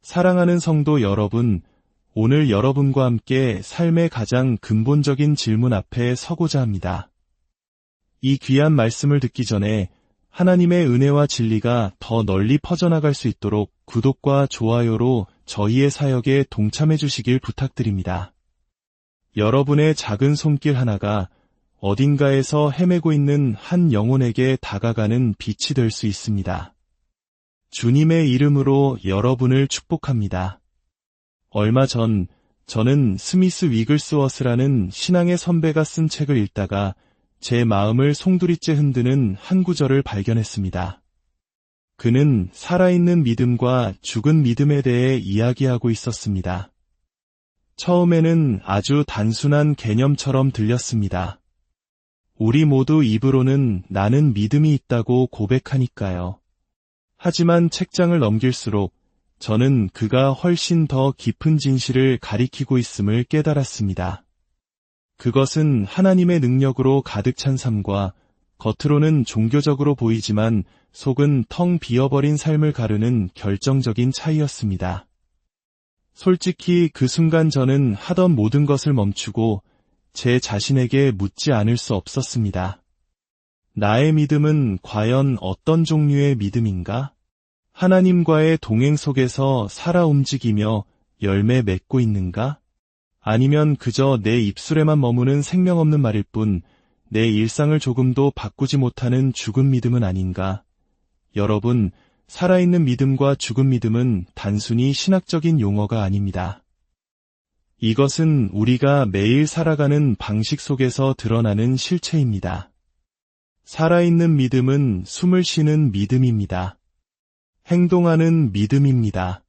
사랑하는 성도 여러분, 오늘 여러분과 함께 삶의 가장 근본적인 질문 앞에 서고자 합니다. 이 귀한 말씀을 듣기 전에 하나님의 은혜와 진리가 더 널리 퍼져나갈 수 있도록 구독과 좋아요로 저희의 사역에 동참해 주시길 부탁드립니다. 여러분의 작은 손길 하나가 어딘가에서 헤매고 있는 한 영혼에게 다가가는 빛이 될 수 있습니다. 주님의 이름으로 여러분을 축복합니다. 얼마 전 저는 스미스 위글스워스라는 신앙의 선배가 쓴 책을 읽다가 제 마음을 송두리째 흔드는 한 구절을 발견했습니다. 그는 살아있는 믿음과 죽은 믿음에 대해 이야기하고 있었습니다. 처음에는 아주 단순한 개념처럼 들렸습니다. 우리 모두 입으로는 나는 믿음이 있다고 고백하니까요. 하지만 책장을 넘길수록 저는 그가 훨씬 더 깊은 진실을 가리키고 있음을 깨달았습니다. 그것은 하나님의 능력으로 가득 찬 삶과 겉으로는 종교적으로 보이지만 속은 텅 비어버린 삶을 가르는 결정적인 차이였습니다. 솔직히 그 순간 저는 하던 모든 것을 멈추고 제 자신에게 묻지 않을 수 없었습니다. 나의 믿음은 과연 어떤 종류의 믿음인가? 하나님과의 동행 속에서 살아 움직이며 열매 맺고 있는가? 아니면 그저 내 입술에만 머무는 생명 없는 말일 뿐 내 일상을 조금도 바꾸지 못하는 죽은 믿음은 아닌가? 여러분, 살아있는 믿음과 죽은 믿음은 단순히 신학적인 용어가 아닙니다. 이것은 우리가 매일 살아가는 방식 속에서 드러나는 실체입니다. 살아있는 믿음은 숨을 쉬는 믿음입니다. 행동하는 믿음입니다.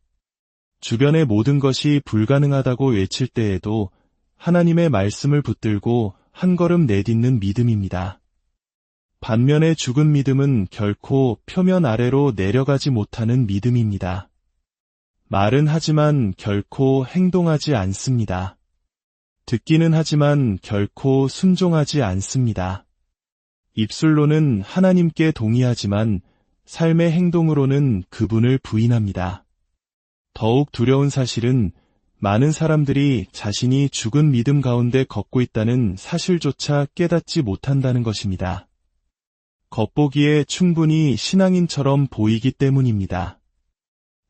주변의 모든 것이 불가능하다고 외칠 때에도 하나님의 말씀을 붙들고 한 걸음 내딛는 믿음입니다. 반면에 죽은 믿음은 결코 표면 아래로 내려가지 못하는 믿음입니다. 말은 하지만 결코 행동하지 않습니다. 듣기는 하지만 결코 순종하지 않습니다. 입술로는 하나님께 동의하지만 삶의 행동으로는 그분을 부인합니다. 더욱 두려운 사실은 많은 사람들이 자신이 죽은 믿음 가운데 걷고 있다는 사실조차 깨닫지 못한다는 것입니다. 겉보기에 충분히 신앙인처럼 보이기 때문입니다.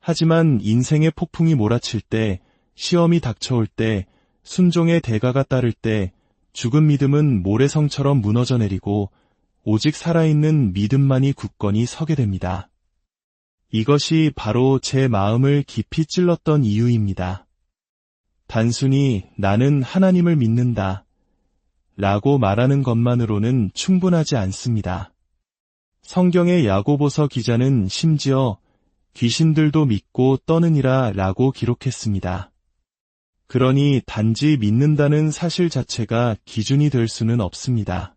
하지만 인생의 폭풍이 몰아칠 때, 시험이 닥쳐올 때, 순종의 대가가 따를 때 죽은 믿음은 모래성처럼 무너져 내리고 오직 살아있는 믿음만이 굳건히 서게 됩니다. 이것이 바로 제 마음을 깊이 찔렀던 이유입니다. 단순히 나는 하나님을 믿는다 라고 말하는 것만으로는 충분하지 않습니다. 성경의 야고보서 기자는 심지어 귀신들도 믿고 떠느니라 라고 기록했습니다. 그러니 단지 믿는다는 사실 자체가 기준이 될 수는 없습니다.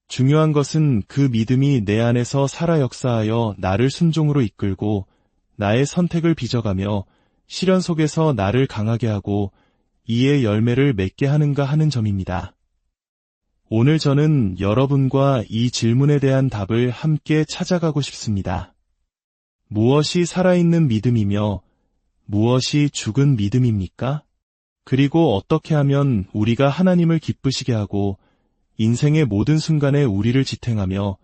중요한 것은 그 믿음이 내 안에서 살아 역사하여 나를 순종으로 이끌고 나의 선택을 빚어가며 시련 속에서 나를 강하게 하고 이의 열매를 맺게 하는가 하는 점입니다. 오늘 저는 여러분과 이 질문에 대한 답을 함께 찾아가고 싶습니다. 무엇이 살아있는 믿음이며 무엇이 죽은 믿음입니까? 그리고 어떻게 하면 우리가 하나님을 기쁘시게 하고 인생의 모든 순간에 우리를 지탱하며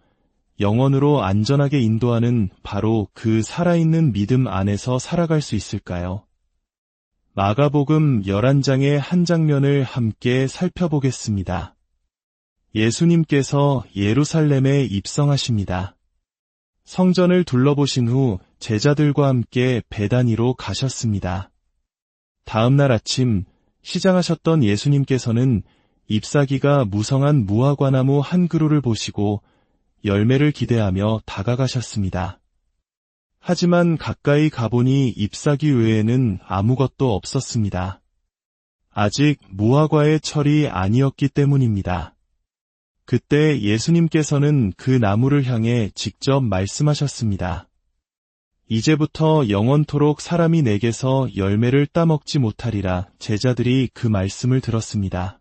영원으로 안전하게 인도하는 바로 그 살아있는 믿음 안에서 살아갈 수 있을까요? 마가복음 11장의 한 장면을 함께 살펴보겠습니다. 예수님께서 예루살렘에 입성하십니다. 성전을 둘러보신 후 제자들과 함께 베다니로 가셨습니다. 다음 날 아침 시장하셨던 예수님께서는 잎사귀가 무성한 무화과나무 한 그루를 보시고 열매를 기대하며 다가가셨습니다. 하지만 가까이 가보니 잎사귀 외에는 아무것도 없었습니다. 아직 무화과의 철이 아니었기 때문입니다. 그때 예수님께서는 그 나무를 향해 직접 말씀하셨습니다. 이제부터 영원토록 사람이 내게서 열매를 따먹지 못하리라. 제자들이 그 말씀을 들었습니다.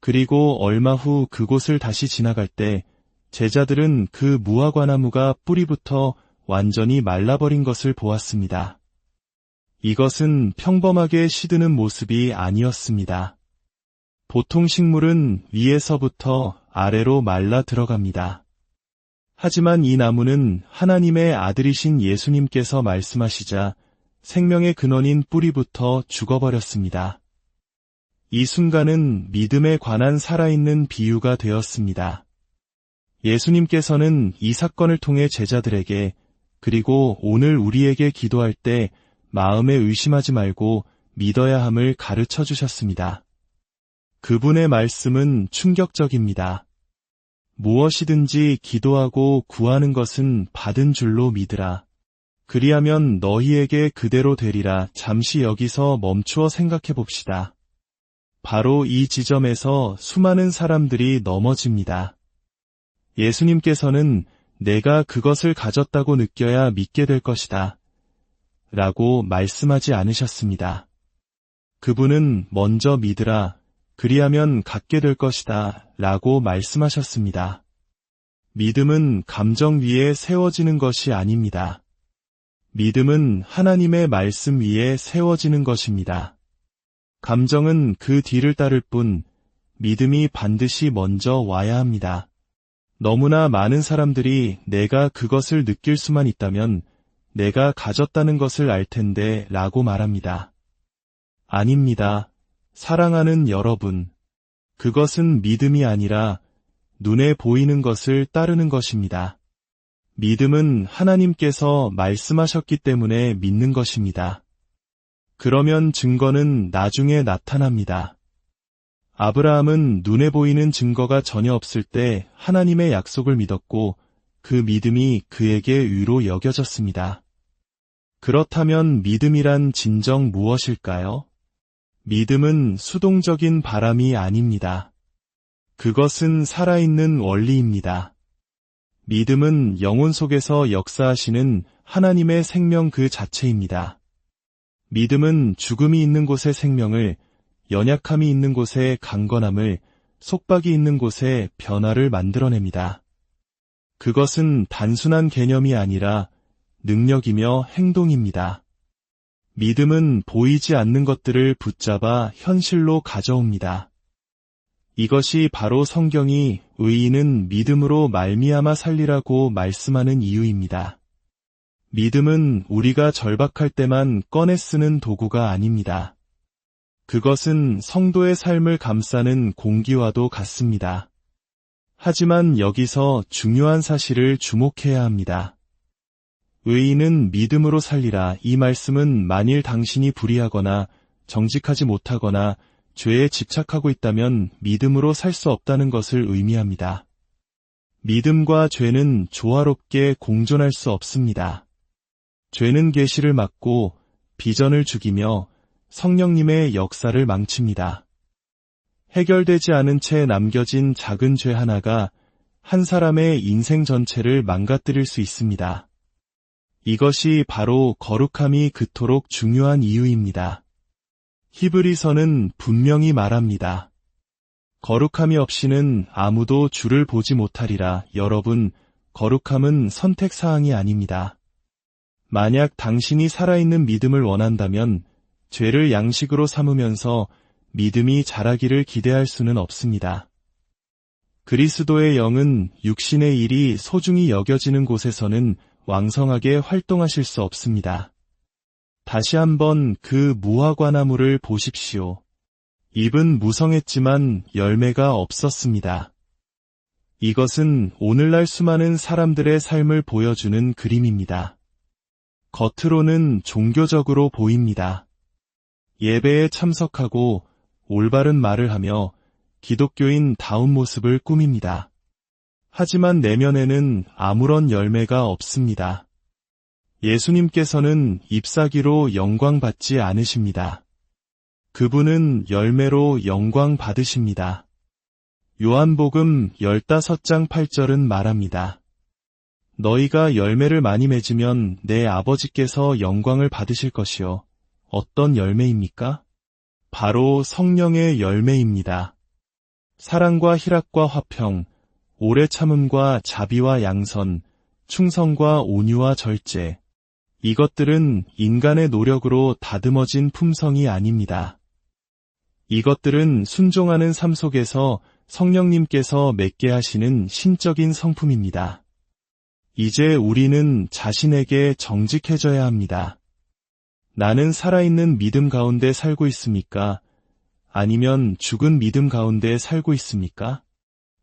그리고 얼마 후 그곳을 다시 지나갈 때 제자들은 그 무화과나무가 뿌리부터 완전히 말라버린 것을 보았습니다. 이것은 평범하게 시드는 모습이 아니었습니다. 보통 식물은 위에서부터 아래로 말라 들어갑니다. 하지만 이 나무는 하나님의 아들이신 예수님께서 말씀하시자 생명의 근원인 뿌리부터 죽어버렸습니다. 이 순간은 믿음에 관한 살아있는 비유가 되었습니다. 예수님께서는 이 사건을 통해 제자들에게 그리고 오늘 우리에게 기도할 때 마음에 의심하지 말고 믿어야 함을 가르쳐 주셨습니다. 그분의 말씀은 충격적입니다. 무엇이든지 기도하고 구하는 것은 받은 줄로 믿으라. 그리하면 너희에게 그대로 되리라. 잠시 여기서 멈추어 생각해 봅시다. 바로 이 지점에서 수많은 사람들이 넘어집니다. 예수님께서는 내가 그것을 가졌다고 느껴야 믿게 될 것이다. 라고 말씀하지 않으셨습니다. 그분은 먼저 믿으라. 그리하면 갖게 될 것이다. 라고 말씀하셨습니다. 믿음은 감정 위에 세워지는 것이 아닙니다. 믿음은 하나님의 말씀 위에 세워지는 것입니다. 감정은 그 뒤를 따를 뿐 믿음이 반드시 먼저 와야 합니다. 너무나 많은 사람들이 내가 그것을 느낄 수만 있다면 내가 가졌다는 것을 알 텐데 라고 말합니다. 아닙니다. 사랑하는 여러분, 그것은 믿음이 아니라 눈에 보이는 것을 따르는 것입니다. 믿음은 하나님께서 말씀하셨기 때문에 믿는 것입니다. 그러면 증거는 나중에 나타납니다. 아브라함은 눈에 보이는 증거가 전혀 없을 때 하나님의 약속을 믿었고 그 믿음이 그에게 의로 여겨졌습니다. 그렇다면 믿음이란 진정 무엇일까요? 믿음은 수동적인 바람이 아닙니다. 그것은 살아있는 원리입니다. 믿음은 영혼 속에서 역사하시는 하나님의 생명 그 자체입니다. 믿음은 죽음이 있는 곳의 생명을, 연약함이 있는 곳에 강건함을, 속박이 있는 곳에 변화를 만들어냅니다. 그것은 단순한 개념이 아니라 능력이며 행동입니다. 믿음은 보이지 않는 것들을 붙잡아 현실로 가져옵니다. 이것이 바로 성경이 의인은 믿음으로 말미암아 살리라고 말씀하는 이유입니다. 믿음은 우리가 절박할 때만 꺼내 쓰는 도구가 아닙니다. 그것은 성도의 삶을 감싸는 공기와도 같습니다. 하지만 여기서 중요한 사실을 주목해야 합니다. 의인은 믿음으로 살리라. 이 말씀은 만일 당신이 불의하거나 정직하지 못하거나 죄에 집착하고 있다면 믿음으로 살 수 없다는 것을 의미합니다. 믿음과 죄는 조화롭게 공존할 수 없습니다. 죄는 계시를 막고 비전을 죽이며 성령님의 역사를 망칩니다. 해결되지 않은 채 남겨진 작은 죄 하나가 한 사람의 인생 전체를 망가뜨릴 수 있습니다. 이것이 바로 거룩함이 그토록 중요한 이유입니다. 히브리서는 분명히 말합니다. 거룩함이 없이는 아무도 주를 보지 못하리라. 여러분, 거룩함은 선택사항이 아닙니다. 만약 당신이 살아있는 믿음을 원한다면 죄를 양식으로 삼으면서 믿음이 자라기를 기대할 수는 없습니다. 그리스도의 영은 육신의 일이 소중히 여겨지는 곳에서는 왕성하게 활동하실 수 없습니다. 다시 한번 그 무화과나무를 보십시오. 잎은 무성했지만 열매가 없었습니다. 이것은 오늘날 수많은 사람들의 삶을 보여주는 그림입니다. 겉으로는 종교적으로 보입니다. 예배에 참석하고 올바른 말을 하며 기독교인 다운 모습을 꾸밉니다. 하지만 내면에는 아무런 열매가 없습니다. 예수님께서는 잎사귀로 영광 받지 않으십니다. 그분은 열매로 영광 받으십니다. 요한복음 15장 8절은 말합니다. 너희가 열매를 많이 맺으면 내 아버지께서 영광을 받으실 것이요. 어떤 열매입니까? 바로 성령의 열매입니다. 사랑과 희락과 화평, 오래 참음과 자비와 양선, 충성과 온유와 절제, 이것들은 인간의 노력으로 다듬어진 품성이 아닙니다. 이것들은 순종하는 삶 속에서 성령님께서 맺게 하시는 신적인 성품입니다. 이제 우리는 자신에게 정직해져야 합니다. 나는 살아있는 믿음 가운데 살고 있습니까? 아니면 죽은 믿음 가운데 살고 있습니까?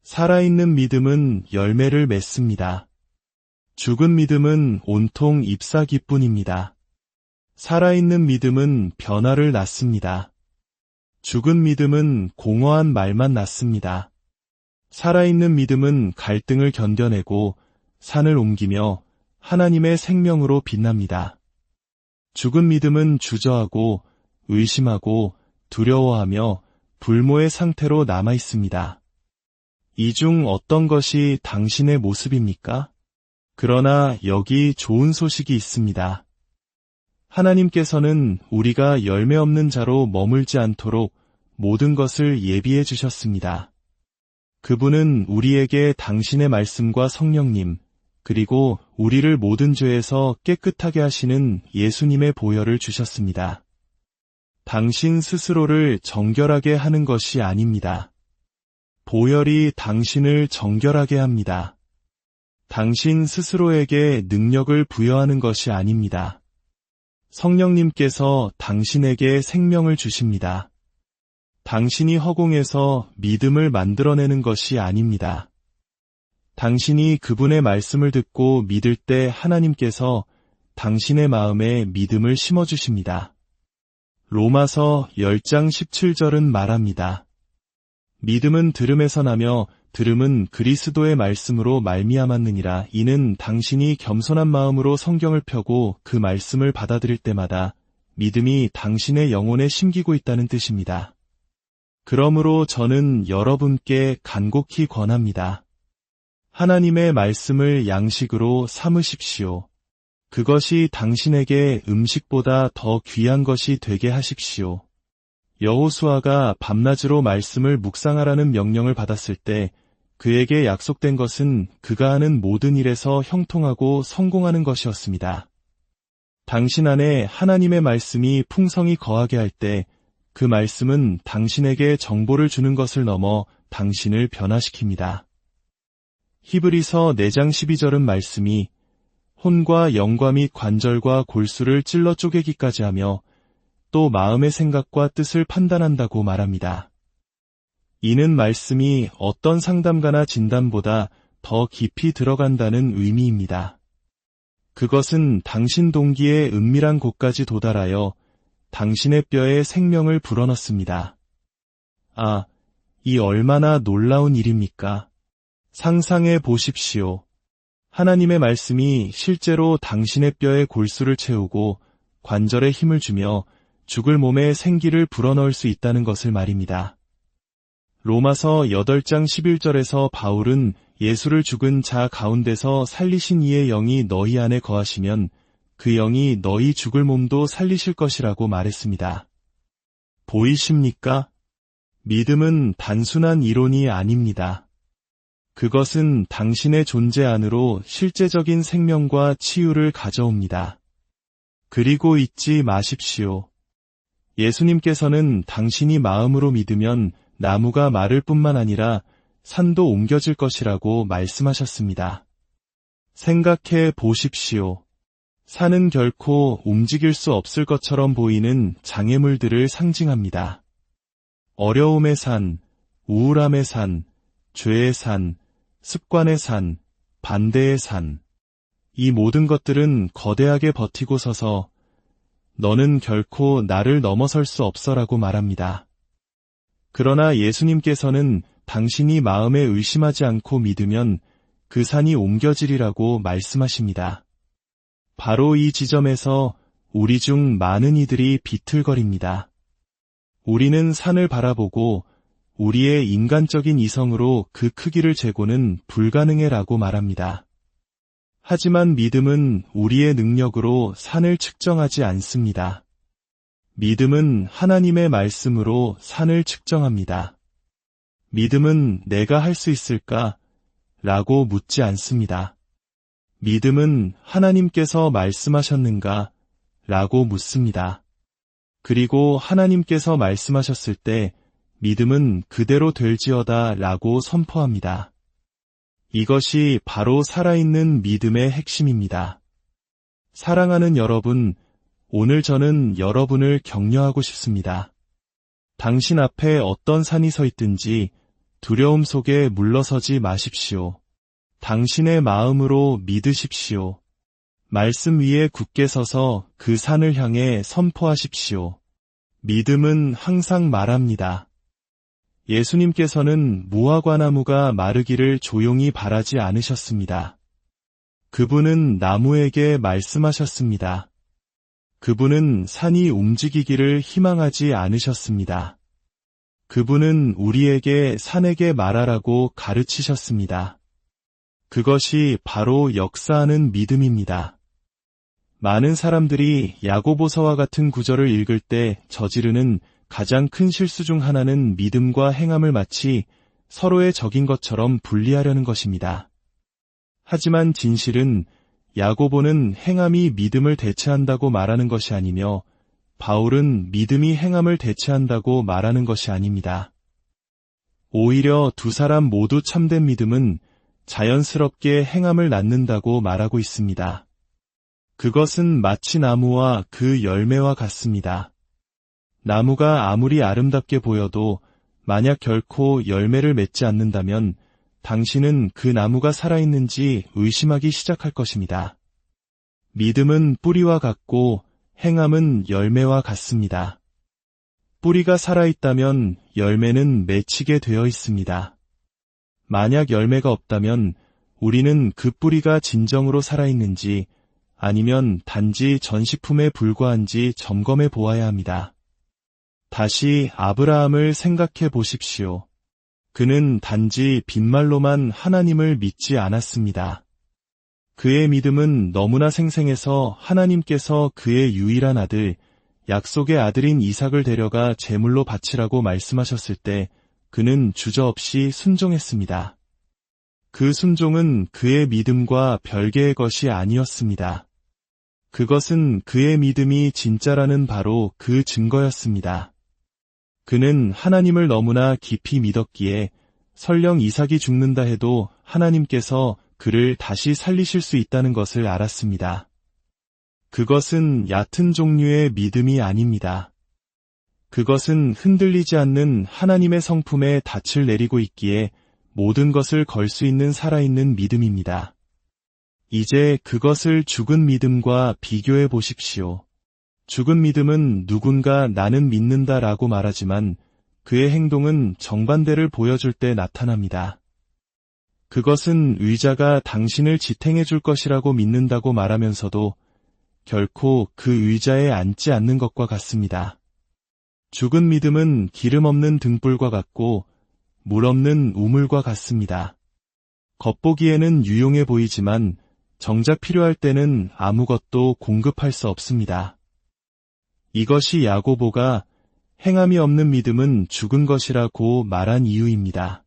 살아있는 믿음은 열매를 맺습니다. 죽은 믿음은 온통 잎사귀뿐입니다. 살아있는 믿음은 변화를 낳습니다. 죽은 믿음은 공허한 말만 낳습니다. 살아있는 믿음은 갈등을 견뎌내고 산을 옮기며 하나님의 생명으로 빛납니다. 죽은 믿음은 주저하고 의심하고 두려워하며 불모의 상태로 남아 있습니다. 이 중 어떤 것이 당신의 모습입니까? 그러나 여기 좋은 소식이 있습니다. 하나님께서는 우리가 열매 없는 자로 머물지 않도록 모든 것을 예비해 주셨습니다. 그분은 우리에게 당신의 말씀과 성령님, 그리고 우리를 모든 죄에서 깨끗하게 하시는 예수님의 보혈을 주셨습니다. 당신 스스로를 정결하게 하는 것이 아닙니다. 보혈이 당신을 정결하게 합니다. 당신 스스로에게 능력을 부여하는 것이 아닙니다. 성령님께서 당신에게 생명을 주십니다. 당신이 허공에서 믿음을 만들어내는 것이 아닙니다. 당신이 그분의 말씀을 듣고 믿을 때 하나님께서 당신의 마음에 믿음을 심어주십니다. 로마서 10장 17절은 말합니다. 믿음은 들음에서 나며 들음은 그리스도의 말씀으로 말미암았느니라. 이는 당신이 겸손한 마음으로 성경을 펴고 그 말씀을 받아들일 때마다 믿음이 당신의 영혼에 심기고 있다는 뜻입니다. 그러므로 저는 여러분께 간곡히 권합니다. 하나님의 말씀을 양식으로 삼으십시오. 그것이 당신에게 음식보다 더 귀한 것이 되게 하십시오. 여호수아가 밤낮으로 말씀을 묵상하라는 명령을 받았을 때 그에게 약속된 것은 그가 하는 모든 일에서 형통하고 성공하는 것이었습니다. 당신 안에 하나님의 말씀이 풍성히 거하게 할 때 그 말씀은 당신에게 정보를 주는 것을 넘어 당신을 변화시킵니다. 히브리서 4장 12절은 말씀이 혼과 영과 및 관절과 골수를 찔러 쪼개기까지 하며 또 마음의 생각과 뜻을 판단한다고 말합니다. 이는 말씀이 어떤 상담가나 진단보다 더 깊이 들어간다는 의미입니다. 그것은 당신 동기의 은밀한 곳까지 도달하여 당신의 뼈에 생명을 불어넣습니다. 아, 이 얼마나 놀라운 일입니까? 상상해 보십시오. 하나님의 말씀이 실제로 당신의 뼈에 골수를 채우고 관절에 힘을 주며 죽을 몸에 생기를 불어넣을 수 있다는 것을 말입니다. 로마서 8장 11절에서 바울은 예수를 죽은 자 가운데서 살리신 이의 영이 너희 안에 거하시면 그 영이 너희 죽을 몸도 살리실 것이라고 말했습니다. 보이십니까? 믿음은 단순한 이론이 아닙니다. 그것은 당신의 존재 안으로 실제적인 생명과 치유를 가져옵니다. 그리고 잊지 마십시오. 예수님께서는 당신이 마음으로 믿으면 나무가 마를 뿐만 아니라 산도 옮겨질 것이라고 말씀하셨습니다. 생각해 보십시오. 산은 결코 움직일 수 없을 것처럼 보이는 장애물들을 상징합니다. 어려움의 산, 우울함의 산, 죄의 산, 습관의 산, 반대의 산. 이 모든 것들은 거대하게 버티고 서서 너는 결코 나를 넘어설 수 없어라고 말합니다. 그러나 예수님께서는 당신이 마음에 의심하지 않고 믿으면 그 산이 옮겨지리라고 말씀하십니다. 바로 이 지점에서 우리 중 많은 이들이 비틀거립니다. 우리는 산을 바라보고 우리의 인간적인 이성으로 그 크기를 재고는 불가능해라고 말합니다. 하지만 믿음은 우리의 능력으로 산을 측정하지 않습니다. 믿음은 하나님의 말씀으로 산을 측정합니다. 믿음은 내가 할 수 있을까? 라고 묻지 않습니다. 믿음은 하나님께서 말씀하셨는가? 라고 묻습니다. 그리고 하나님께서 말씀하셨을 때 믿음은 그대로 될지어다 라고 선포합니다. 이것이 바로 살아있는 믿음의 핵심입니다. 사랑하는 여러분, 오늘 저는 여러분을 격려하고 싶습니다. 당신 앞에 어떤 산이 서 있든지 두려움 속에 물러서지 마십시오. 당신의 마음으로 믿으십시오. 말씀 위에 굳게 서서 그 산을 향해 선포하십시오. 믿음은 항상 말합니다. 예수님께서는 무화과나무가 마르기를 조용히 바라지 않으셨습니다. 그분은 나무에게 말씀하셨습니다. 그분은 산이 움직이기를 희망하지 않으셨습니다. 그분은 우리에게 산에게 말하라고 가르치셨습니다. 그것이 바로 역사하는 믿음입니다. 많은 사람들이 야고보서와 같은 구절을 읽을 때 저지르는 가장 큰 실수 중 하나는 믿음과 행함을 마치 서로의 적인 것처럼 분리하려는 것입니다. 하지만 진실은 야고보는 행함이 믿음을 대체한다고 말하는 것이 아니며 바울은 믿음이 행함을 대체한다고 말하는 것이 아닙니다. 오히려 두 사람 모두 참된 믿음은 자연스럽게 행함을 낳는다고 말하고 있습니다. 그것은 마치 나무와 그 열매와 같습니다. 나무가 아무리 아름답게 보여도 만약 결코 열매를 맺지 않는다면 당신은 그 나무가 살아있는지 의심하기 시작할 것입니다. 믿음은 뿌리와 같고 행함은 열매와 같습니다. 뿌리가 살아있다면 열매는 맺히게 되어 있습니다. 만약 열매가 없다면 우리는 그 뿌리가 진정으로 살아있는지 아니면 단지 전시품에 불과한지 점검해 보아야 합니다. 다시 아브라함을 생각해 보십시오. 그는 단지 빈말로만 하나님을 믿지 않았습니다. 그의 믿음은 너무나 생생해서 하나님께서 그의 유일한 아들, 약속의 아들인 이삭을 데려가 제물로 바치라고 말씀하셨을 때 그는 주저없이 순종했습니다. 그 순종은 그의 믿음과 별개의 것이 아니었습니다. 그것은 그의 믿음이 진짜라는 바로 그 증거였습니다. 그는 하나님을 너무나 깊이 믿었기에 설령 이삭이 죽는다 해도 하나님께서 그를 다시 살리실 수 있다는 것을 알았습니다. 그것은 얕은 종류의 믿음이 아닙니다. 그것은 흔들리지 않는 하나님의 성품에 닻을 내리고 있기에 모든 것을 걸 수 있는 살아있는 믿음입니다. 이제 그것을 죽은 믿음과 비교해 보십시오. 죽은 믿음은 누군가 나는 믿는다라고 말하지만 그의 행동은 정반대를 보여줄 때 나타납니다. 그것은 의자가 당신을 지탱해 줄 것이라고 믿는다고 말하면서도 결코 그 의자에 앉지 않는 것과 같습니다. 죽은 믿음은 기름 없는 등불과 같고 물 없는 우물과 같습니다. 겉보기에는 유용해 보이지만 정작 필요할 때는 아무것도 공급할 수 없습니다. 이것이 야고보가 행함이 없는 믿음은 죽은 것이라고 말한 이유입니다.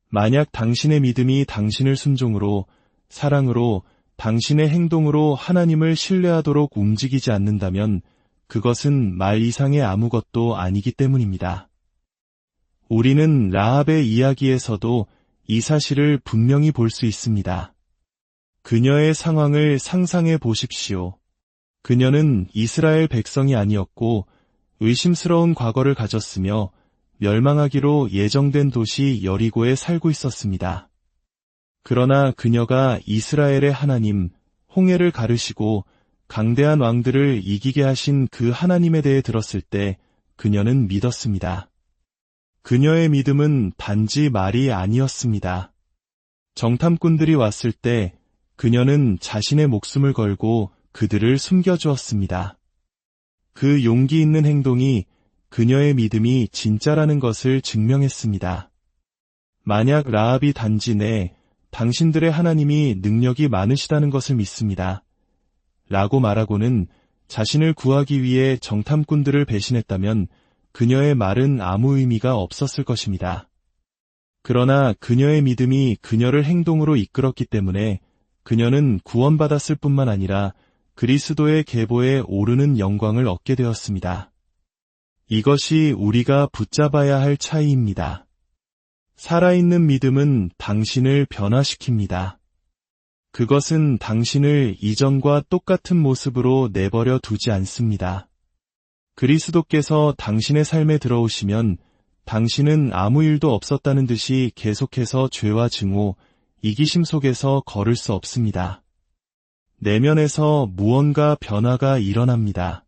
만약 당신의 믿음이 당신을 순종으로, 사랑으로, 당신의 행동으로 하나님을 신뢰하도록 움직이지 않는다면 그것은 말 이상의 아무것도 아니기 때문입니다. 우리는 라합의 이야기에서도 이 사실을 분명히 볼 수 있습니다. 그녀의 상황을 상상해 보십시오. 그녀는 이스라엘 백성이 아니었고 의심스러운 과거를 가졌으며 멸망하기로 예정된 도시 여리고에 살고 있었습니다. 그러나 그녀가 이스라엘의 하나님, 홍해를 가르시고 강대한 왕들을 이기게 하신 그 하나님에 대해 들었을 때 그녀는 믿었습니다. 그녀의 믿음은 단지 말이 아니었습니다. 정탐꾼들이 왔을 때 그녀는 자신의 목숨을 걸고 그들을 숨겨주었습니다. 그 용기 있는 행동이 그녀의 믿음이 진짜라는 것을 증명했습니다. 만약 라합이 단지 당신들의 하나님이 능력이 많으시다는 것을 믿습니다. 라고 말하고는 자신을 구하기 위해 정탐꾼들을 배신했다면 그녀의 말은 아무 의미가 없었을 것입니다. 그러나 그녀의 믿음이 그녀를 행동으로 이끌었기 때문에 그녀는 구원받았을 뿐만 아니라 그리스도의 계보에 오르는 영광을 얻게 되었습니다. 이것이 우리가 붙잡아야 할 차이입니다. 살아있는 믿음은 당신을 변화시킵니다. 그것은 당신을 이전과 똑같은 모습으로 내버려 두지 않습니다. 그리스도께서 당신의 삶에 들어오시면 당신은 아무 일도 없었다는 듯이 계속해서 죄와 증오, 이기심 속에서 걸을 수 없습니다. 내면에서 무언가 변화가 일어납니다.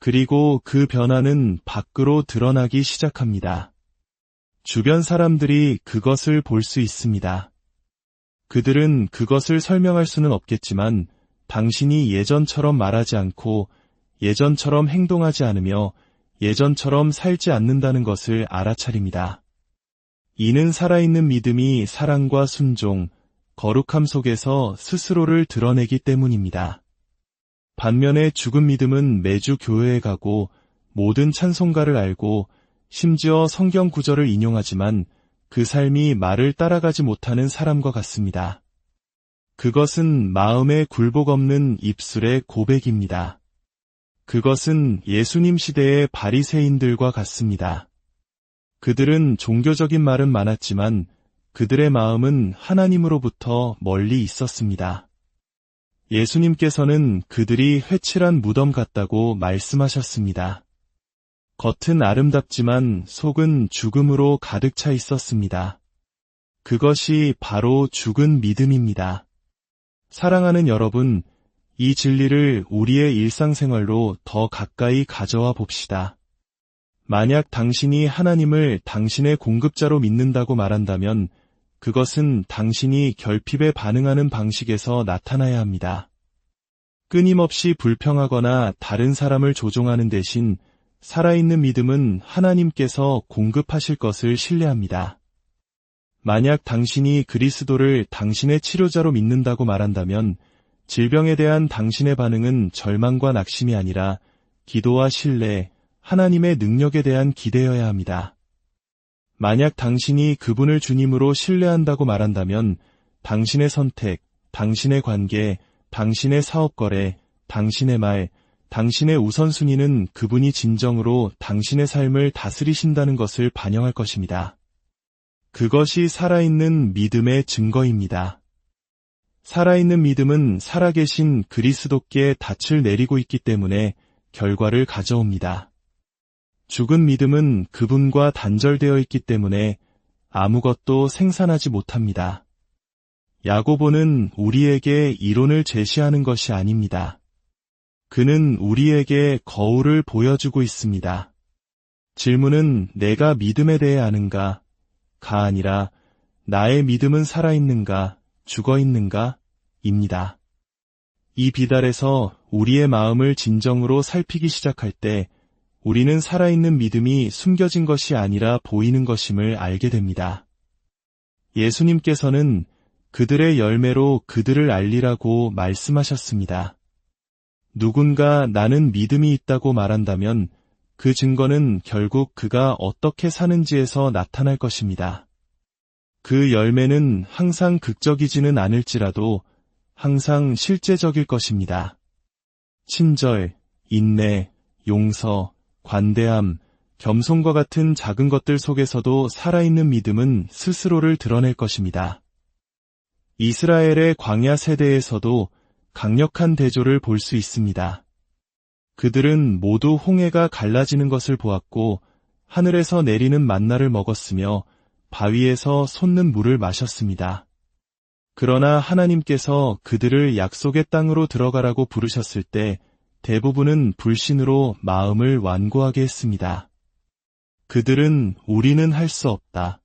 그리고 그 변화는 밖으로 드러나기 시작합니다. 주변 사람들이 그것을 볼 수 있습니다. 그들은 그것을 설명할 수는 없겠지만 당신이 예전처럼 말하지 않고 예전처럼 행동하지 않으며 예전처럼 살지 않는다는 것을 알아차립니다. 이는 살아있는 믿음이 사랑과 순종, 거룩함 속에서 스스로를 드러내기 때문입니다. 반면에 죽은 믿음은 매주 교회에 가고 모든 찬송가를 알고 심지어 성경 구절을 인용하지만 그 삶이 말을 따라가지 못하는 사람과 같습니다. 그것은 마음에 굴복 없는 입술의 고백입니다. 그것은 예수님 시대의 바리새인들과 같습니다. 그들은 종교적인 말은 많았지만 그들의 마음은 하나님으로부터 멀리 있었습니다. 예수님께서는 그들이 회칠한 무덤 같다고 말씀하셨습니다. 겉은 아름답지만 속은 죽음으로 가득 차 있었습니다. 그것이 바로 죽은 믿음입니다. 사랑하는 여러분, 이 진리를 우리의 일상생활로 더 가까이 가져와 봅시다. 만약 당신이 하나님을 당신의 공급자로 믿는다고 말한다면 그것은 당신이 결핍에 반응하는 방식에서 나타나야 합니다. 끊임없이 불평하거나 다른 사람을 조종하는 대신 살아있는 믿음은 하나님께서 공급하실 것을 신뢰합니다. 만약 당신이 그리스도를 당신의 치료자로 믿는다고 말한다면 질병에 대한 당신의 반응은 절망과 낙심이 아니라 기도와 신뢰, 하나님의 능력에 대한 기대여야 합니다. 만약 당신이 그분을 주님으로 신뢰한다고 말한다면 당신의 선택, 당신의 관계, 당신의 사업 거래, 당신의 말, 당신의 우선순위는 그분이 진정으로 당신의 삶을 다스리신다는 것을 반영할 것입니다. 그것이 살아있는 믿음의 증거입니다. 살아있는 믿음은 살아계신 그리스도께 닻을 내리고 있기 때문에 결과를 가져옵니다. 죽은 믿음은 그분과 단절되어 있기 때문에 아무것도 생산하지 못합니다. 야고보는 우리에게 이론을 제시하는 것이 아닙니다. 그는 우리에게 거울을 보여주고 있습니다. 질문은 내가 믿음에 대해 아는가? 가 아니라 나의 믿음은 살아있는가, 죽어있는가? 입니다. 이 비달에서 우리의 마음을 진정으로 살피기 시작할 때 우리는 살아있는 믿음이 숨겨진 것이 아니라 보이는 것임을 알게 됩니다. 예수님께서는 그들의 열매로 그들을 알리라고 말씀하셨습니다. 누군가 나는 믿음이 있다고 말한다면 그 증거는 결국 그가 어떻게 사는지에서 나타날 것입니다. 그 열매는 항상 극적이지는 않을지라도 항상 실제적일 것입니다. 친절, 인내, 용서, 관대함, 겸손과 같은 작은 것들 속에서도 살아있는 믿음은 스스로를 드러낼 것입니다. 이스라엘의 광야 세대에서도 강력한 대조를 볼 수 있습니다. 그들은 모두 홍해가 갈라지는 것을 보았고 하늘에서 내리는 만나를 먹었으며 바위에서 솟는 물을 마셨습니다. 그러나 하나님께서 그들을 약속의 땅으로 들어가라고 부르셨을 때 대부분은 불신으로 마음을 완고하게 했습니다. 그들은 우리는 할 수 없다.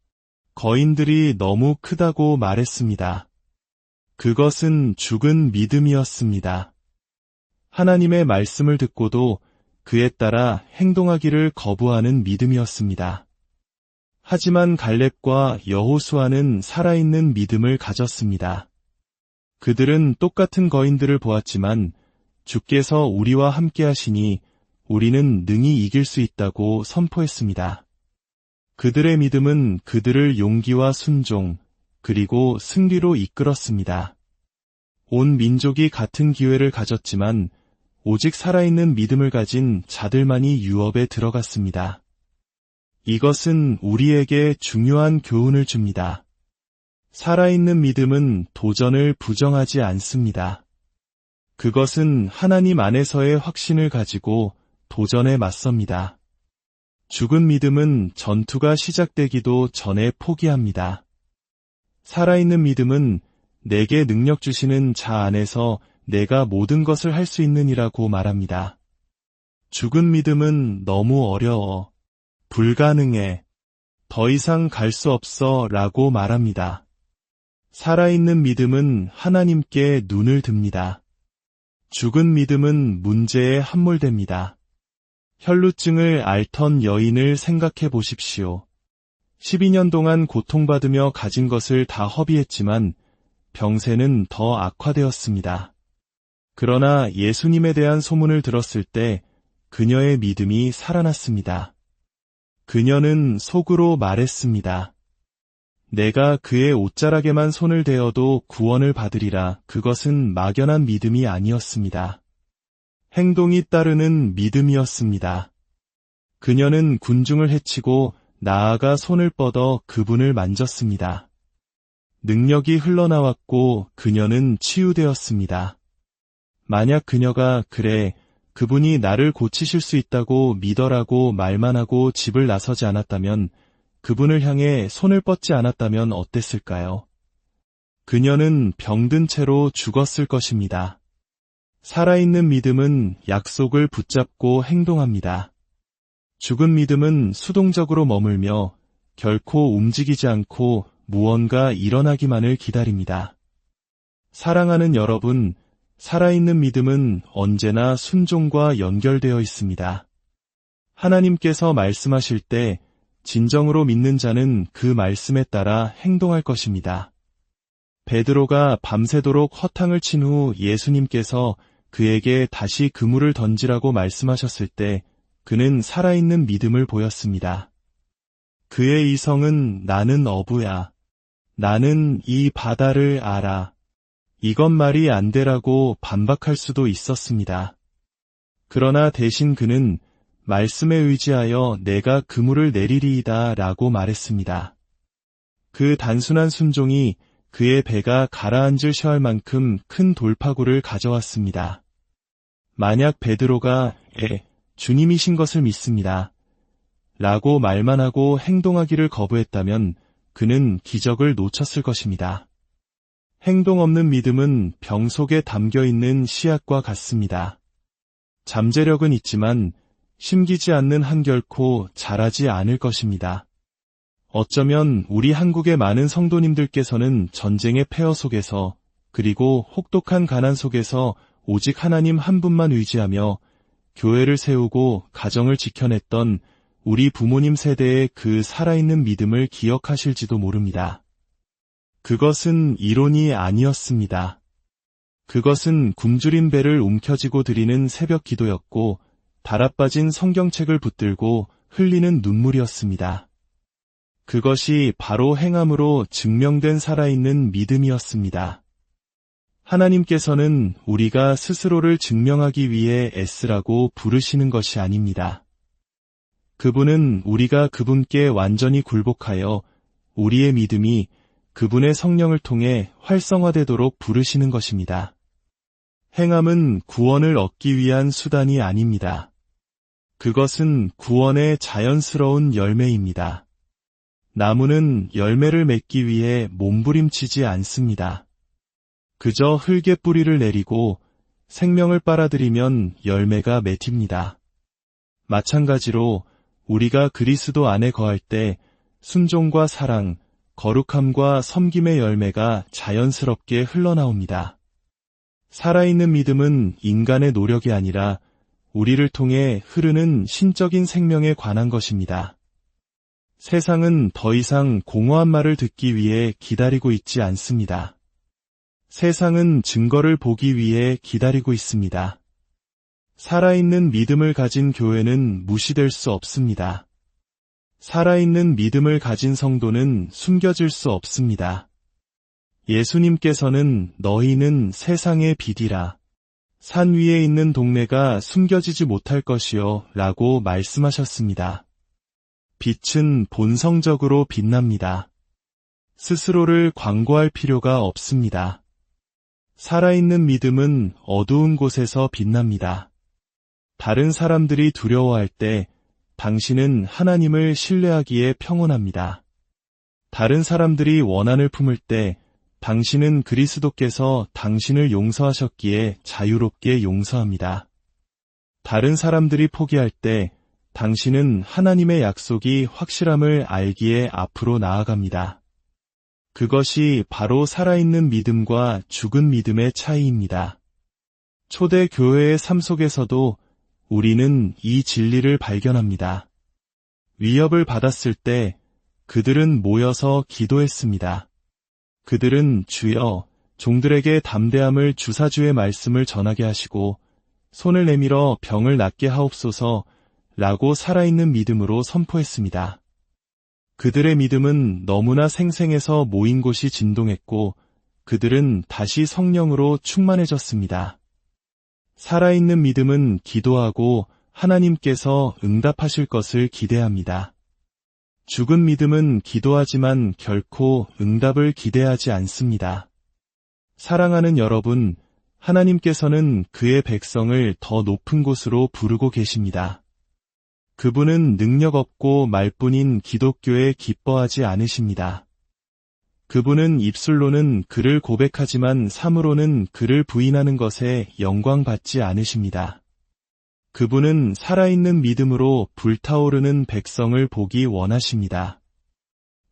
거인들이 너무 크다고 말했습니다. 그것은 죽은 믿음이었습니다. 하나님의 말씀을 듣고도 그에 따라 행동하기를 거부하는 믿음이었습니다. 하지만 갈렙과 여호수아는 살아있는 믿음을 가졌습니다. 그들은 똑같은 거인들을 보았지만 주께서 우리와 함께 하시니 우리는 능히 이길 수 있다고 선포했습니다. 그들의 믿음은 그들을 용기와 순종, 그리고 승리로 이끌었습니다. 온 민족이 같은 기회를 가졌지만 오직 살아있는 믿음을 가진 자들만이 유업에 들어갔습니다. 이것은 우리에게 중요한 교훈을 줍니다. 살아있는 믿음은 도전을 부정하지 않습니다. 그것은 하나님 안에서의 확신을 가지고 도전에 맞섭니다. 죽은 믿음은 전투가 시작되기도 전에 포기합니다. 살아있는 믿음은 내게 능력 주시는 자 안에서 내가 모든 것을 할 수 있느니라고 말합니다. 죽은 믿음은 너무 어려워, 불가능해, 더 이상 갈 수 없어 라고 말합니다. 살아있는 믿음은 하나님께 눈을 듭니다. 죽은 믿음은 문제에 함몰됩니다. 혈루증을 앓던 여인을 생각해 보십시오. 12년 동안 고통받으며 가진 것을 다 허비했지만 병세는 더 악화되었습니다. 그러나 예수님에 대한 소문을 들었을 때 그녀의 믿음이 살아났습니다. 그녀는 속으로 말했습니다. 내가 그의 옷자락에만 손을 대어도 구원을 받으리라. 그것은 막연한 믿음이 아니었습니다. 행동이 따르는 믿음이었습니다. 그녀는 군중을 해치고 나아가 손을 뻗어 그분을 만졌습니다. 능력이 흘러나왔고 그녀는 치유되었습니다. 만약 그녀가 그래, 그분이 나를 고치실 수 있다고 믿어라고 말만 하고 집을 나서지 않았다면, 그분을 향해 손을 뻗지 않았다면 어땠을까요? 그녀는 병든 채로 죽었을 것입니다. 살아있는 믿음은 약속을 붙잡고 행동합니다. 죽은 믿음은 수동적으로 머물며 결코 움직이지 않고 무언가 일어나기만을 기다립니다. 사랑하는 여러분, 살아있는 믿음은 언제나 순종과 연결되어 있습니다. 하나님께서 말씀하실 때 진정으로 믿는 자는 그 말씀에 따라 행동할 것입니다. 베드로가 밤새도록 허탕을 친 후 예수님께서 그에게 다시 그물을 던지라고 말씀하셨을 때 그는 살아있는 믿음을 보였습니다. 그의 이성은 나는 어부야. 나는 이 바다를 알아. 이것 말이 안 되라고 반박할 수도 있었습니다. 그러나 대신 그는 말씀에 의지하여 내가 그물을 내리리이다 라고 말했습니다. 그 단순한 순종이 그의 배가 가라앉을 셔할 만큼 큰 돌파구를 가져왔습니다. 만약 베드로가 주님이신 것을 믿습니다 라고 말만 하고 행동하기를 거부했다면 그는 기적을 놓쳤을 것입니다. 행동 없는 믿음은 병 속에 담겨있는 씨앗과 같습니다. 잠재력은 있지만 심기지 않는 한 결코 자라지 않을 것입니다. 어쩌면 우리 한국의 많은 성도님들께서는 전쟁의 폐허 속에서 그리고 혹독한 가난 속에서 오직 하나님 한 분만 의지하며 교회를 세우고 가정을 지켜냈던 우리 부모님 세대의 그 살아있는 믿음을 기억하실지도 모릅니다. 그것은 이론이 아니었습니다. 그것은 굶주린 배를 움켜쥐고 드리는 새벽 기도였고 달아빠진 성경책을 붙들고 흘리는 눈물이었습니다. 그것이 바로 행함으로 증명된 살아있는 믿음이었습니다. 하나님께서는 우리가 스스로를 증명하기 위해 애쓰라고 부르시는 것이 아닙니다. 그분은 우리가 그분께 완전히 굴복하여 우리의 믿음이 그분의 성령을 통해 활성화되도록 부르시는 것입니다. 행함은 구원을 얻기 위한 수단이 아닙니다. 그것은 구원의 자연스러운 열매입니다. 나무는 열매를 맺기 위해 몸부림치지 않습니다. 그저 흙에 뿌리를 내리고 생명을 빨아들이면 열매가 맺힙니다. 마찬가지로 우리가 그리스도 안에 거할 때 순종과 사랑, 거룩함과 섬김의 열매가 자연스럽게 흘러나옵니다. 살아있는 믿음은 인간의 노력이 아니라 우리를 통해 흐르는 신적인 생명에 관한 것입니다. 세상은 더 이상 공허한 말을 듣기 위해 기다리고 있지 않습니다. 세상은 증거를 보기 위해 기다리고 있습니다. 살아있는 믿음을 가진 교회는 무시될 수 없습니다. 살아있는 믿음을 가진 성도는 숨겨질 수 없습니다. 예수님께서는 너희는 세상의 빛이라. 산 위에 있는 동네가 숨겨지지 못할 것이요 라고 말씀하셨습니다. 빛은 본성적으로 빛납니다. 스스로를 광고할 필요가 없습니다. 살아있는 믿음은 어두운 곳에서 빛납니다. 다른 사람들이 두려워할 때 당신은 하나님을 신뢰하기에 평온합니다. 다른 사람들이 원한을 품을 때 당신은 그리스도께서 당신을 용서하셨기에 자유롭게 용서합니다. 다른 사람들이 포기할 때 당신은 하나님의 약속이 확실함을 알기에 앞으로 나아갑니다. 그것이 바로 살아있는 믿음과 죽은 믿음의 차이입니다. 초대 교회의 삶 속에서도 우리는 이 진리를 발견합니다. 위협을 받았을 때 그들은 모여서 기도했습니다. 그들은 주여, 종들에게 담대함을 주사 주의 말씀을 전하게 하시고 손을 내밀어 병을 낫게 하옵소서 라고 살아있는 믿음으로 선포했습니다. 그들의 믿음은 너무나 생생해서 모인 곳이 진동했고 그들은 다시 성령으로 충만해졌습니다. 살아있는 믿음은 기도하고 하나님께서 응답하실 것을 기대합니다. 죽은 믿음은 기도하지만 결코 응답을 기대하지 않습니다. 사랑하는 여러분, 하나님께서는 그의 백성을 더 높은 곳으로 부르고 계십니다. 그분은 능력 없고 말뿐인 기독교에 기뻐하지 않으십니다. 그분은 입술로는 그를 고백하지만 삶으로는 그를 부인하는 것에 영광받지 않으십니다. 그분은 살아있는 믿음으로 불타오르는 백성을 보기 원하십니다.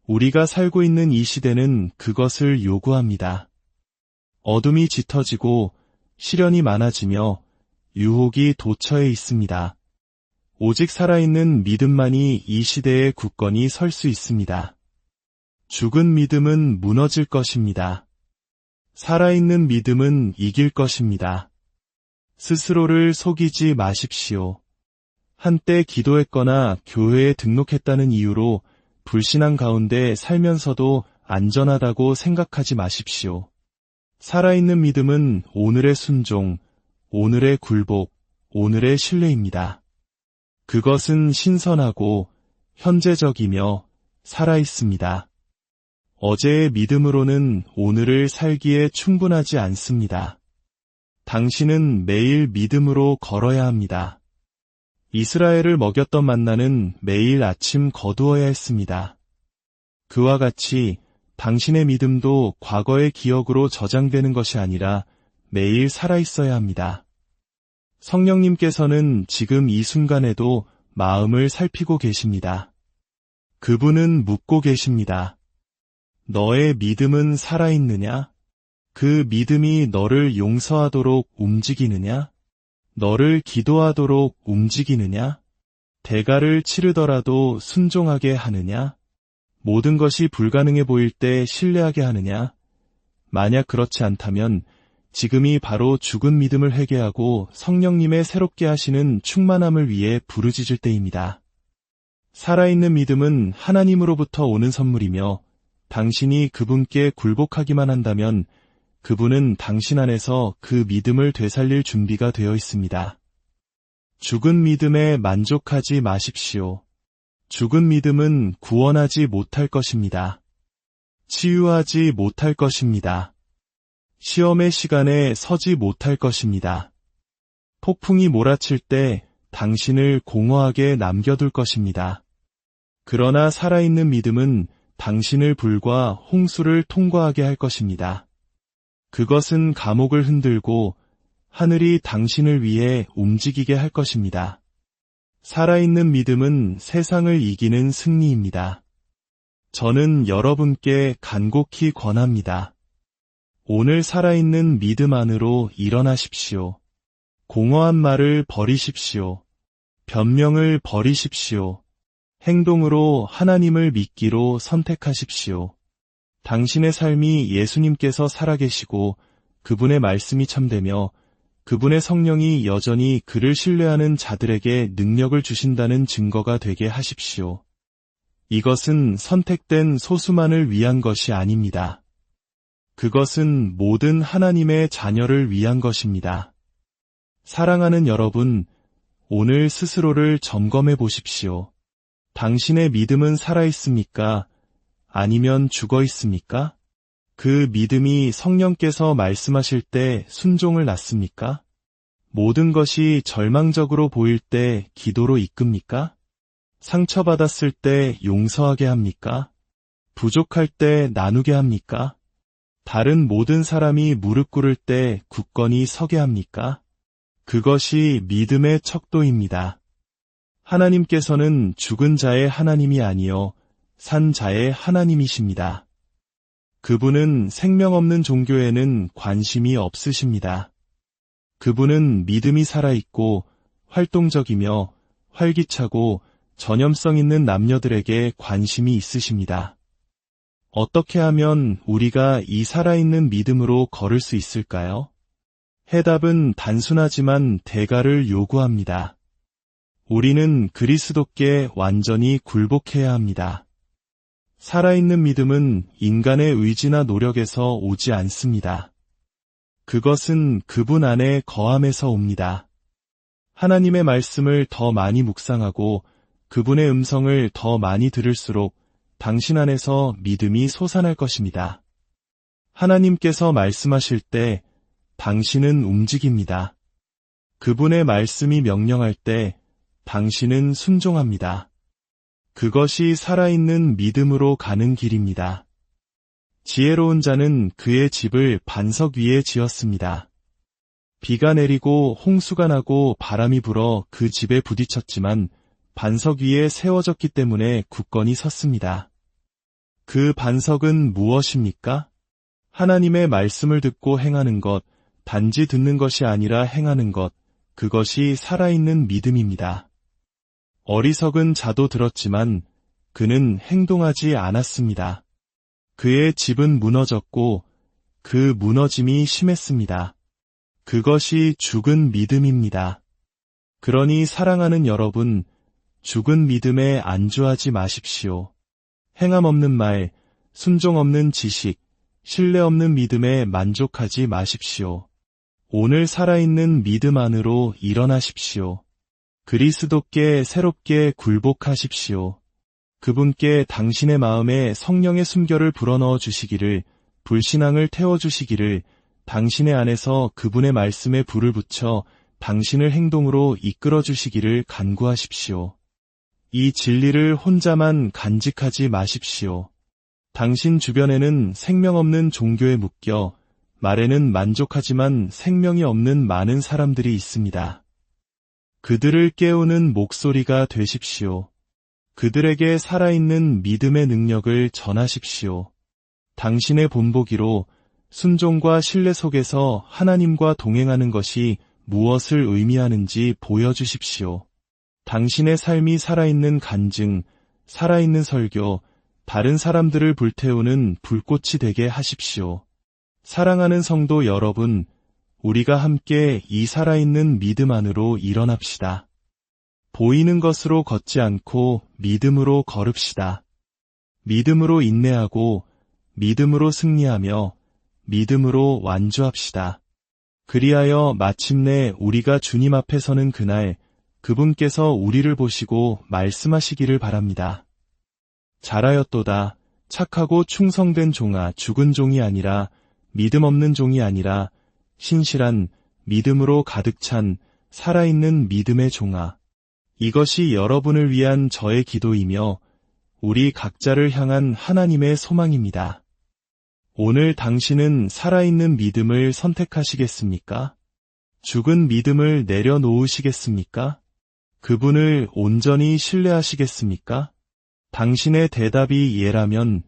우리가 살고 있는 이 시대는 그것을 요구합니다. 어둠이 짙어지고 시련이 많아지며 유혹이 도처에 있습니다. 오직 살아있는 믿음만이 이 시대에 굳건히 설 수 있습니다. 죽은 믿음은 무너질 것입니다. 살아있는 믿음은 이길 것입니다. 스스로를 속이지 마십시오. 한때 기도했거나 교회에 등록했다는 이유로 불신앙 가운데 살면서도 안전하다고 생각하지 마십시오. 살아있는 믿음은 오늘의 순종, 오늘의 굴복, 오늘의 신뢰입니다. 그것은 신선하고 현재적이며 살아있습니다. 어제의 믿음으로는 오늘을 살기에 충분하지 않습니다. 당신은 매일 믿음으로 걸어야 합니다. 이스라엘을 먹였던 만나는 매일 아침 거두어야 했습니다. 그와 같이 당신의 믿음도 과거의 기억으로 저장되는 것이 아니라 매일 살아있어야 합니다. 성령님께서는 지금 이 순간에도 마음을 살피고 계십니다. 그분은 묻고 계십니다. 너의 믿음은 살아있느냐? 그 믿음이 너를 용서하도록 움직이느냐? 너를 기도하도록 움직이느냐? 대가를 치르더라도 순종하게 하느냐? 모든 것이 불가능해 보일 때 신뢰하게 하느냐? 만약 그렇지 않다면 지금이 바로 죽은 믿음을 회개하고 성령님의 새롭게 하시는 충만함을 위해 부르짖을 때입니다. 살아있는 믿음은 하나님으로부터 오는 선물이며 당신이 그분께 굴복하기만 한다면 그분은 당신 안에서 그 믿음을 되살릴 준비가 되어 있습니다. 죽은 믿음에 만족하지 마십시오. 죽은 믿음은 구원하지 못할 것입니다. 치유하지 못할 것입니다. 시험의 시간에 서지 못할 것입니다. 폭풍이 몰아칠 때 당신을 공허하게 남겨둘 것입니다. 그러나 살아있는 믿음은 당신을 불과 홍수를 통과하게 할 것입니다. 그것은 감옥을 흔들고 하늘이 당신을 위해 움직이게 할 것입니다. 살아있는 믿음은 세상을 이기는 승리입니다. 저는 여러분께 간곡히 권합니다. 오늘 살아있는 믿음 안으로 일어나십시오. 공허한 말을 버리십시오. 변명을 버리십시오. 행동으로 하나님을 믿기로 선택하십시오. 당신의 삶이 예수님께서 살아계시고 그분의 말씀이 참되며 그분의 성령이 여전히 그를 신뢰하는 자들에게 능력을 주신다는 증거가 되게 하십시오. 이것은 선택된 소수만을 위한 것이 아닙니다. 그것은 모든 하나님의 자녀를 위한 것입니다. 사랑하는 여러분, 오늘 스스로를 점검해 보십시오. 당신의 믿음은 살아있습니까? 아니면 죽어 있습니까? 그 믿음이 성령께서 말씀하실 때 순종을 낳습니까? 모든 것이 절망적으로 보일 때 기도로 이끕니까? 상처받았을 때 용서하게 합니까? 부족할 때 나누게 합니까? 다른 모든 사람이 무릎 꿇을 때 굳건히 서게 합니까? 그것이 믿음의 척도입니다. 하나님께서는 죽은 자의 하나님이 아니요 산 자의 하나님이십니다. 그분은 생명 없는 종교에는 관심이 없으십니다. 그분은 믿음이 살아있고 활동적이며 활기차고 전염성 있는 남녀들에게 관심이 있으십니다. 어떻게 하면 우리가 이 살아있는 믿음으로 걸을 수 있을까요? 해답은 단순하지만 대가를 요구합니다. 우리는 그리스도께 완전히 굴복해야 합니다. 살아있는 믿음은 인간의 의지나 노력에서 오지 않습니다. 그것은 그분 안에 거함에서 옵니다. 하나님의 말씀을 더 많이 묵상하고 그분의 음성을 더 많이 들을수록 당신 안에서 믿음이 솟아날 것입니다. 하나님께서 말씀하실 때 당신은 움직입니다. 그분의 말씀이 명령할 때 당신은 순종합니다. 그것이 살아있는 믿음으로 가는 길입니다. 지혜로운 자는 그의 집을 반석 위에 지었습니다. 비가 내리고 홍수가 나고 바람이 불어 그 집에 부딪혔지만 반석 위에 세워졌기 때문에 굳건히 섰습니다. 그 반석은 무엇입니까? 하나님의 말씀을 듣고 행하는 것, 단지 듣는 것이 아니라 행하는 것, 그것이 살아있는 믿음입니다. 어리석은 자도 들었지만 그는 행동하지 않았습니다. 그의 집은 무너졌고 그 무너짐이 심했습니다. 그것이 죽은 믿음입니다. 그러니 사랑하는 여러분, 죽은 믿음에 안주하지 마십시오. 행함 없는 말, 순종 없는 지식, 신뢰 없는 믿음에 만족하지 마십시오. 오늘 살아있는 믿음 안으로 일어나십시오. 그리스도께 새롭게 굴복하십시오. 그분께 당신의 마음에 성령의 숨결을 불어넣어 주시기를, 불신앙을 태워주시기를, 당신의 안에서 그분의 말씀에 불을 붙여 당신을 행동으로 이끌어 주시기를 간구하십시오. 이 진리를 혼자만 간직하지 마십시오. 당신 주변에는 생명 없는 종교에 묶여 말에는 만족하지만 생명이 없는 많은 사람들이 있습니다. 그들을 깨우는 목소리가 되십시오. 그들에게 살아있는 믿음의 능력을 전하십시오. 당신의 본보기로 순종과 신뢰 속에서 하나님과 동행하는 것이 무엇을 의미하는지 보여주십시오. 당신의 삶이 살아있는 간증, 살아있는 설교, 다른 사람들을 불태우는 불꽃이 되게 하십시오. 사랑하는 성도 여러분, 우리가 함께 이 살아있는 믿음 안으로 일어납시다. 보이는 것으로 걷지 않고 믿음으로 걸읍시다. 믿음으로 인내하고 믿음으로 승리하며 믿음으로 완주합시다. 그리하여 마침내 우리가 주님 앞에 서는 그날 그분께서 우리를 보시고 말씀하시기를 바랍니다. 잘하였도다. 착하고 충성된 종아, 죽은 종이 아니라 믿음 없는 종이 아니라 신실한 믿음으로 가득 찬 살아있는 믿음의 종아. 이것이 여러분을 위한 저의 기도이며 우리 각자를 향한 하나님의 소망입니다. 오늘 당신은 살아있는 믿음을 선택하시겠습니까? 죽은 믿음을 내려놓으시겠습니까? 그분을 온전히 신뢰하시겠습니까? 당신의 대답이 예라면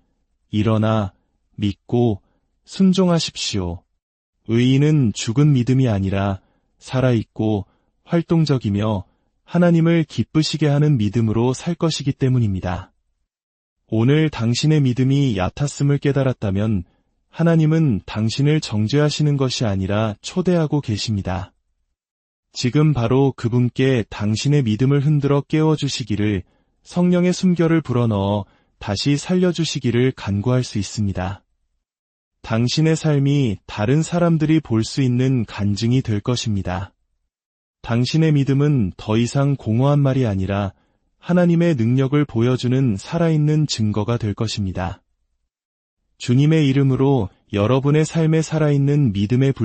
일어나 믿고 순종하십시오. 의인은 죽은 믿음이 아니라 살아있고 활동적이며 하나님을 기쁘시게 하는 믿음으로 살 것이기 때문입니다. 오늘 당신의 믿음이 얕았음을 깨달았다면 하나님은 당신을 정죄하시는 것이 아니라 초대하고 계십니다. 지금 바로 그분께 당신의 믿음을 흔들어 깨워주시기를, 성령의 숨결을 불어넣어 다시 살려주시기를 간구할 수 있습니다. 당신의 삶이 다른 사람들이 볼 수 있는 간증이 될 것입니다. 당신의 믿음은 더 이상 공허한 말이 아니라 하나님의 능력을 보여주는 살아있는 증거가 될 것입니다. 주님의 이름으로 여러분의 삶에 살아있는 믿음의 불